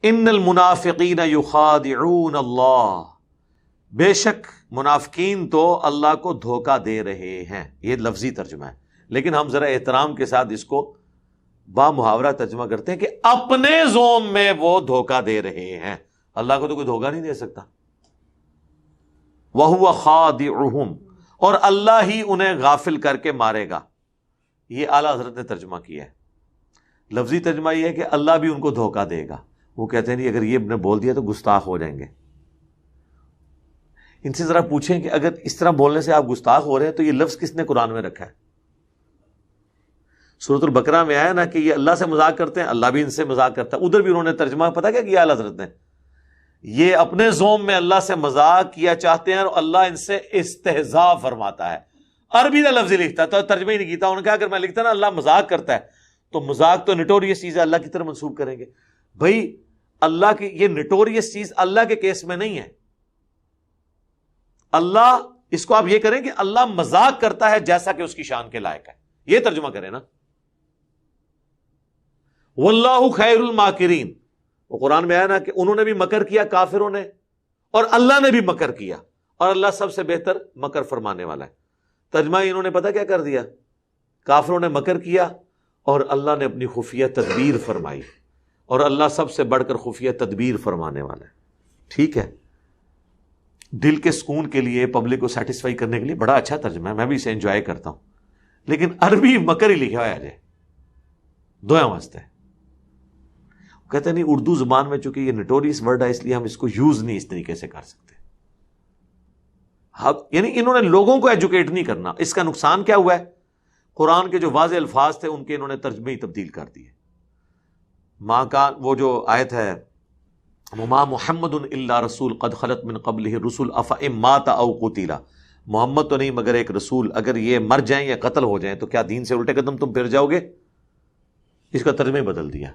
ان المنافقین یخادعون اللہ، بے شک منافقین تو اللہ کو دھوکہ دے رہے ہیں. یہ لفظی ترجمہ ہے، لیکن ہم ذرا احترام کے ساتھ اس کو با محاورہ ترجمہ کرتے ہیں کہ اپنے زوم میں وہ دھوکہ دے رہے ہیں. اللہ کو تو کوئی دھوکہ نہیں دے سکتا. وَهُوَ خَادِعُهُمْ، اور اللہ ہی انہیں غافل کر کے مارے گا. یہ اعلیٰ حضرت نے ترجمہ کیا ہے. لفظی ترجمہ یہ ہے کہ اللہ بھی ان کو دھوکہ دے گا. وہ کہتے ہیں نہیں، اگر یہ نے بول دیا تو گستاخ ہو جائیں گے. ان سے ذرا پوچھیں کہ اگر اس طرح بولنے سے آپ گستاخ ہو رہے ہیں تو یہ لفظ کس نے قرآن میں رکھا ہے؟ سورۃ البقرہ میں آیا نا کہ یہ اللہ سے مذاق کرتے ہیں، اللہ بھی ان سے مذاق کرتا ہے. ادھر بھی انہوں نے ترجمہ پتہ کیا کیا اعلیٰ حضرت نے؟ یہ اپنے زوم میں اللہ سے مذاق کیا چاہتے ہیں اور اللہ ان سے استہزاء فرماتا ہے. عربی کا لفظ لکھتا تو ترجمہ ہی نہیں کیتا. انہوں نے کہا اگر میں لکھتا نا اللہ مذاق کرتا ہے تو مذاق تو نٹوریس چیز ہے، اللہ کی طرف منسوب کریں گے. بھائی اللہ کی یہ نٹوریس چیز اللہ کے کیس میں نہیں ہے. اللہ، اس کو آپ یہ کریں کہ اللہ مذاق کرتا ہے جیسا کہ اس کی شان کے لائق ہے، یہ ترجمہ کریں نا. واللہ خیر الماکرین، وہ قرآن میں آیا نا کہ انہوں نے بھی مکر کیا کافروں نے، اور اللہ نے بھی مکر کیا، اور اللہ سب سے بہتر مکر فرمانے والا ہے. ترجمہ انہوں نے پتہ کیا کر دیا؟ کافروں نے مکر کیا اور اللہ نے اپنی خفیہ تدبیر فرمائی، اور اللہ سب سے بڑھ کر خفیہ تدبیر فرمانے والا ہے. ٹھیک ہے، دل کے سکون کے لیے، پبلک کو سیٹسفائی کرنے کے لیے بڑا اچھا ترجمہ ہے، میں بھی اسے انجوائے کرتا ہوں. لیکن عربی مکر ہی لکھا ہوا ہے جائے دویا واسطے. کہتے ہیں نہیں، اردو زبان میں چونکہ یہ نٹوریس ورڈ ہے اس لیے ہم اس کو یوز نہیں اس طریقے سے کر سکتے. یعنی انہوں نے لوگوں کو ایجوکیٹ نہیں کرنا. اس کا نقصان کیا ہوا ہے؟ قرآن کے جو واضح الفاظ تھے ان کے انہوں نے ترجمے ہی تبدیل کر دیے. ماں کا وہ جو آیت ہے وما محمد الا رسول قد خلت من قبلہ الرسل افئن مات او قتل، محمد تو نہیں مگر ایک رسول، اگر یہ مر جائیں یا قتل ہو جائیں تو کیا دین سے الٹے قدم تم پھر جاؤ گے؟ اس کا ترجمہ بدل دیا.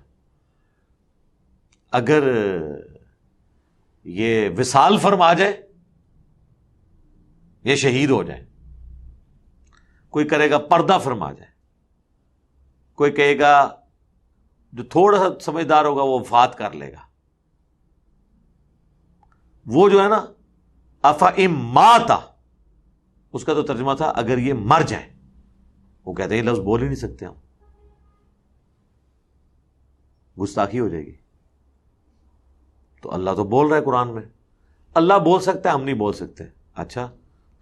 اگر یہ وصال فرما جائے، یہ شہید ہو جائے، کوئی کرے گا پردہ فرما جائے، کوئی کہے گا جو تھوڑا سا سمجھدار ہوگا وہ وفات کر لے گا. وہ جو ہے نا افئن ماتا، اس کا تو ترجمہ تھا اگر یہ مر جائیں. وہ کہتے ہیں یہ لفظ بول ہی نہیں سکتے ہم، گستاخی ہو جائے گی. تو اللہ تو بول رہا ہے قرآن میں، اللہ بول سکتا ہے، ہم نہیں بول سکتے. اچھا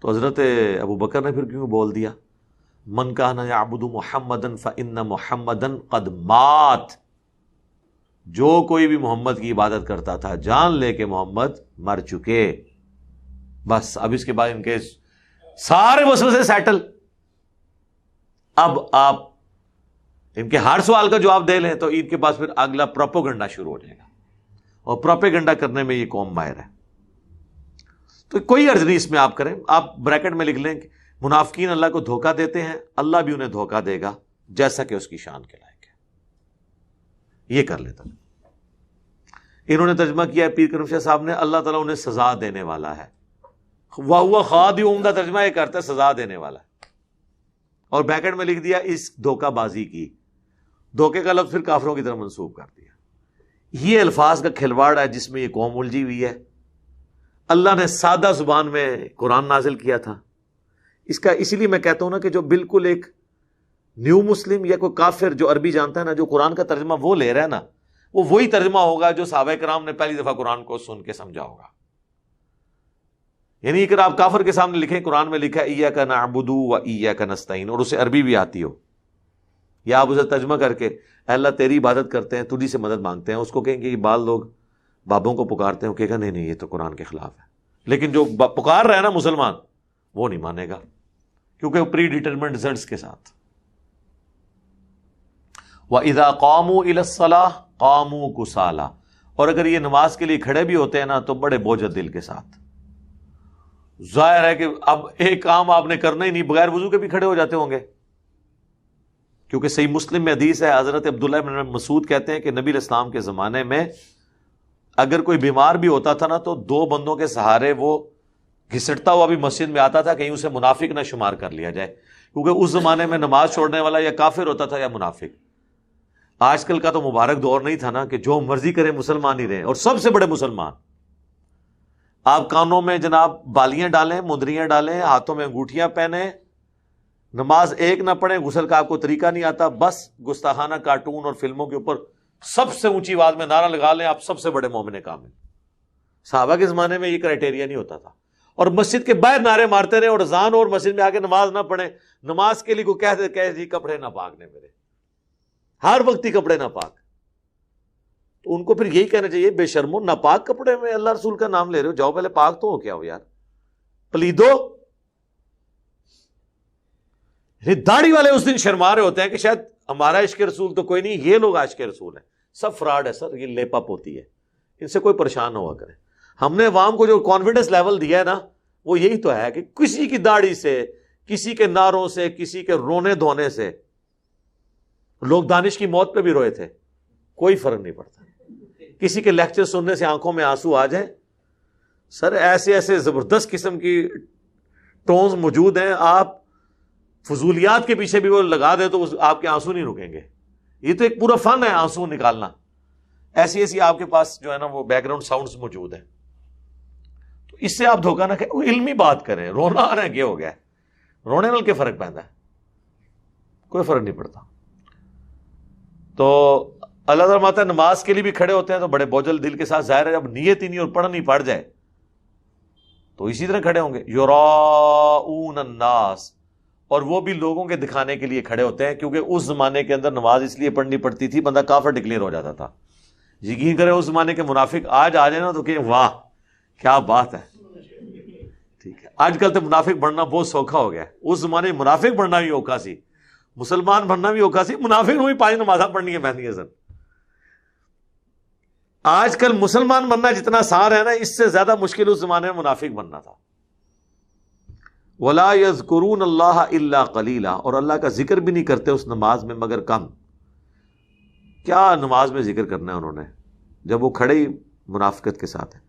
تو حضرت ابو بکر نے پھر کیوں بول دیا من کان یعبد محمدا فإن محمدا قد مات، جو کوئی بھی محمد کی عبادت کرتا تھا جان لے کہ محمد مر چکے. بس اب اس کے بعد ان کے سارے وسوسے سیٹل. اب آپ ان کے ہر سوال کا جواب دے لیں تو ان کے پاس پھر اگلا پروپیگنڈا شروع ہو جائے گا، اور پروپیگنڈا کرنے میں یہ قوم ماہر ہے. تو کوئی عرض نہیں اس میں آپ کریں. آپ بریکٹ میں لکھ لیں کہ منافقین اللہ کو دھوکہ دیتے ہیں، اللہ بھی انہیں دھوکہ دے گا جیسا کہ اس کی شان کے لائق ہے. یہ کر لیتا. انہوں نے ترجمہ کیا ہے پیر کرم شاہ صاحب نے، اللہ تعالیٰ انہیں سزا دینے والا ہے. وَهُوَ خَادِعُهُمْ کا ترجمہ یہ کرتا ہے سزا دینے والا ہے، اور بریکٹ میں لکھ دیا اس دھوکہ بازی کی. دھوکے کا لفظ پھر کافروں کی طرف منسوب کر دیا. یہ الفاظ کا کھلواڑ ہے جس میں یہ قوم الجھی ہوئی ہے. اللہ نے سادہ زبان میں قرآن نازل کیا تھا. اس کا اسی لیے میں کہتا ہوں نا کہ جو بالکل ایک نیو مسلم یا کوئی کافر جو عربی جانتا ہے نا، جو قرآن کا ترجمہ وہ لے رہا ہے نا، وہ وہی ترجمہ ہوگا جو صحابہ کرام نے پہلی دفعہ قرآن کو سن کے سمجھا ہوگا. یعنی اگر آپ کافر کے سامنے لکھیں قرآن میں لکھا ایاک نعبد و ایاک نستعین، اور اسے عربی بھی آتی ہو، یا آپ اسے ترجمہ کر کے اے اللہ تیری عبادت کرتے ہیں، تجھی سے مدد مانگتے ہیں، اس کو کہیں گے یہ بعض لوگ بابوں کو پکارتے ہیں، وہ کہے گا نہیں یہ تو قرآن کے خلاف ہے. لیکن جو پکار رہا ہے نا مسلمان، وہ نہیں مانے گا، کیونکہ وہ پری ڈیٹرمنٹ ریزلٹس کے ساتھ. وَإِذَا قَامُوا إِلَى الصَّلَاةِ قَامُوا كُسَالَىٰ، اور اگر یہ نماز کے لیے کھڑے بھی ہوتے ہیں نا تو بڑے بوجھ دل کے ساتھ. ظاہر ہے کہ اب ایک کام آپ نے کرنا ہی نہیں، بغیر وضو کے بھی کھڑے ہو جاتے ہوں گے، کیونکہ صحیح مسلم میں حدیث ہے، حضرت عبداللہ بن مسعود کہتے ہیں کہ نبی علیہ السلام کے زمانے میں اگر کوئی بیمار بھی ہوتا تھا نا تو دو بندوں کے سہارے وہ گھسٹتا ہوا بھی مسجد میں آتا تھا، کہیں اسے منافق نہ شمار کر لیا جائے، کیونکہ اس زمانے میں نماز چھوڑنے والا یا کافر ہوتا تھا یا منافق. آج کل کا تو مبارک دور نہیں تھا نا کہ جو مرضی کرے مسلمان ہی رہے، اور سب سے بڑے مسلمان. آپ کانوں میں جناب بالیاں ڈالیں، مندریاں ڈالیں، ہاتھوں میں انگوٹھیاں پہنیں، نماز ایک نہ پڑھیں، غسل کا آپ کو طریقہ نہیں آتا، بس گستاخانہ کارٹون اور فلموں کے اوپر سب سے اونچی آواز میں نعرہ لگا لیں آپ سب سے بڑے مومن کامل. صحابہ کے زمانے میں یہ کرائٹیریا نہیں ہوتا تھا، اور مسجد کے باہر نعرے مارتے رہے اور اذان اور مسجد میں آ کے نماز نہ پڑھیں. نماز کے لیے کوئی کہہ جی کپڑے نہ پاک نے میرے، ہر وقت ہی کپڑے نہ پاک. تو ان کو پھر یہی کہنا چاہیے بے شرمو، ناپاک کپڑے میں اللہ رسول کا نام لے رہے ہو، جاؤ پہلے پاک تو ہو کیا ہو یار، پلیدو. داڑھی والے اس دن شرما رہے ہوتے ہیں کہ شاید ہمارا عشق رسول تو کوئی نہیں، یہ لوگ عاشق رسول ہیں. سب فراڈ ہے سر، یہ لیپ اپ ہوتی ہے، ان سے کوئی پریشان نہ ہوا کرے. ہم نے عوام کو جو کانفیڈنس لیول دیا ہے نا، وہ یہی تو ہے کہ کسی کی داڑھی سے، کسی کے نعروں سے، کسی کے رونے دھونے سے، لوگ دانش کی موت پہ بھی روئے تھے، کوئی فرق نہیں پڑتا. کسی کے لیکچر سننے سے آنکھوں میں آنسو آ جائیں، سر ایسے ایسے زبردست قسم کی ٹونز موجود ہیں، آپ فضولیات کے پیچھے بھی وہ لگا دے تو آپ کے آنسو نہیں رکیں گے. یہ تو ایک پورا فن ہے آنسو نکالنا. ایسی ایسی آپ کے پاس جو ہے نا وہ بیک گراؤنڈ ساؤنڈز موجود ہیں. تو اس سے آپ دھوکہ نہ کھائیں، وہ علمی بات کریں. رونا آ رہا ہے، کیا ہو گیا ہے، رونے نال کے فرق پہنتا ہے، کوئی فرق نہیں پڑتا. تو اللہ تعالیٰ فرماتا ہے نماز کے لیے بھی کھڑے ہوتے ہیں تو بڑے بوجھل دل کے ساتھ. ظاہر ہے جب نیت ہی نہیں اور پڑھ نہیں پڑ جائے تو اسی طرح کھڑے ہوں گے. یراؤون الناس، اور وہ بھی لوگوں کے دکھانے کے لیے کھڑے ہوتے ہیں، کیونکہ اس زمانے کے اندر نماز اس لیے پڑھنی پڑتی تھی بندہ کافر ڈکلیئر ہو جاتا تھا. یقین کرے اس زمانے کے منافق آج آ جائے نا تو کہ واہ کیا بات ہے. ٹھیک ہے، آج کل تو منافق بننا بہت سوکھا ہو گیا ہے. اس زمانے میں منافق بننا بھی اوکھا سی، مسلمان بننا بھی اوکھا سی. منافق بھی 5 نمازاں پڑھنی ہے بہنی ہے سر. آج کل مسلمان بننا جتنا آسان ہے نا، اس سے زیادہ مشکل اس زمانے میں منافق بننا تھا. وَلَا يَذْكُرُونَ اللَّهَ إِلَّا قَلِيلًا، اور اللہ کا ذکر بھی نہیں کرتے اس نماز میں مگر کم. کیا نماز میں ذکر کرنا ہے انہوں نے جب وہ کھڑے ہی منافقت کے ساتھ ہیں.